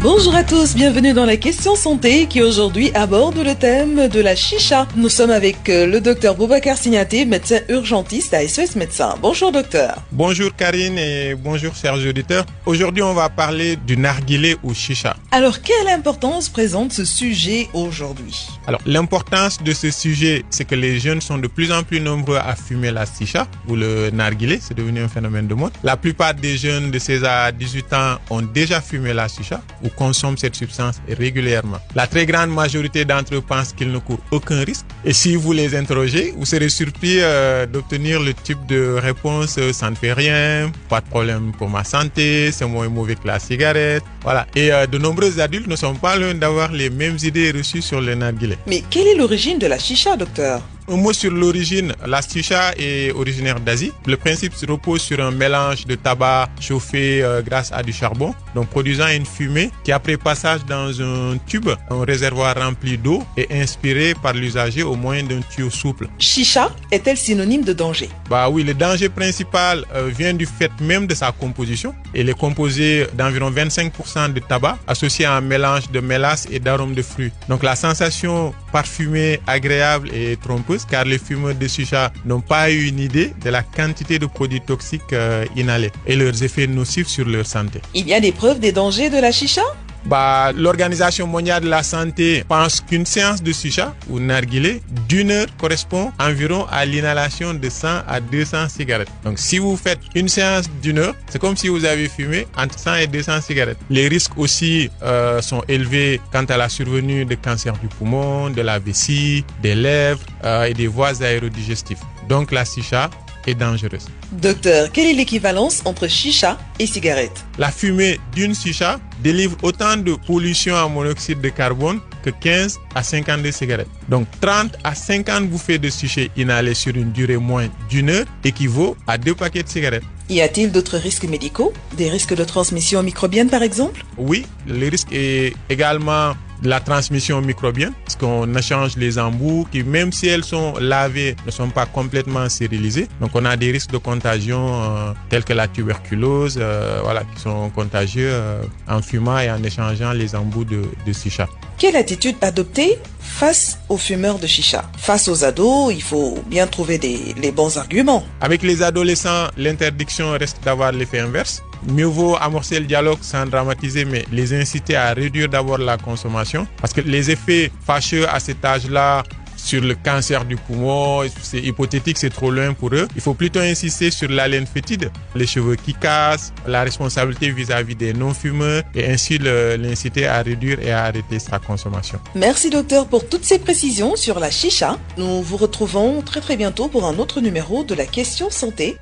Bonjour à tous, bienvenue dans la question santé qui aujourd'hui aborde le thème de la chicha. Nous sommes avec le docteur Boubacar Signaté, médecin urgentiste à SOS Médecins. Bonjour docteur. Bonjour Karine et bonjour chers auditeurs. Aujourd'hui on va parler du narguilé ou chicha. Alors quelle importance présente ce sujet aujourd'hui? Alors l'importance de ce sujet, c'est que les jeunes sont de plus en plus nombreux à fumer la chicha ou le narguilé, c'est devenu un phénomène de mode. La plupart des jeunes de 16 à 18 ans ont déjà fumé la chicha ou consomment cette substance régulièrement. La très grande majorité d'entre eux pensent qu'ils ne courent aucun risque. Et si vous les interrogez, vous serez surpris d'obtenir le type de réponse « ça ne fait rien, pas de problème pour ma santé, c'est moins mauvais que la cigarette ». Voilà. Et de nombreux adultes ne sont pas loin d'avoir les mêmes idées reçues sur le narguilé. Mais quelle est l'origine de la chicha, docteur? Un mot sur l'origine. La chicha est originaire d'Asie. Le principe se repose sur un mélange de tabac chauffé grâce à du charbon, donc produisant une fumée qui, après passage dans un tube, un réservoir rempli d'eau, est inspirée par l'usager au moyen d'un tuyau souple. Chicha est-elle synonyme de danger? Bah oui, le danger principal vient du fait même de sa composition. Elle est composée d'environ 25% de tabac associé à un mélange de mélasse et d'arômes de fruits. Donc la sensation parfumée, agréable et trompeuse, car les fumeurs de chicha n'ont pas eu une idée de la quantité de produits toxiques inhalés et leurs effets nocifs sur leur santé. Il y a des preuves des dangers de la chicha? L'Organisation mondiale de la santé pense qu'une séance de chicha ou narguilé d'1 heure correspond environ à l'inhalation de 100 à 200 cigarettes. Donc si vous faites une séance d'1 heure, c'est comme si vous avez fumé entre 100 et 200 cigarettes. Les risques aussi sont élevés quant à la survenue de cancer du poumon, de la vessie, des lèvres et des voies aérodigestives. Donc la chicha est dangereuse. Docteur, quelle est l'équivalence entre chicha et cigarette? La fumée d'une chicha délivre autant de pollution en monoxyde de carbone que 15 à 52 cigarettes. Donc 30 à 50 bouffées de chicha inhalées sur une durée moins d'1 heure équivaut à 2 paquets de cigarettes. Y a-t-il d'autres risques médicaux? Des risques de transmission microbienne par exemple? Oui, le risque est également de la transmission microbienne, parce qu'on échange les embouts qui, même si elles sont lavées, ne sont pas complètement stérilisées. Donc on a des risques de contagion tels que la tuberculose, qui sont contagieux en fumant et en échangeant les embouts de chicha. Quelle attitude adopter face aux fumeurs de chicha? Face aux ados, il faut bien trouver les bons arguments. Avec les adolescents, l'interdiction reste d'avoir l'effet inverse. Mieux vaut amorcer le dialogue sans dramatiser, mais les inciter à réduire d'abord la consommation. Parce que les effets fâcheux à cet âge-là sur le cancer du poumon, c'est hypothétique, c'est trop loin pour eux. Il faut plutôt insister sur l'haleine fétide, les cheveux qui cassent, la responsabilité vis-à-vis des non-fumeurs et ainsi l'inciter à réduire et à arrêter sa consommation. Merci docteur pour toutes ces précisions sur la chicha. Nous vous retrouvons très bientôt pour un autre numéro de la question santé.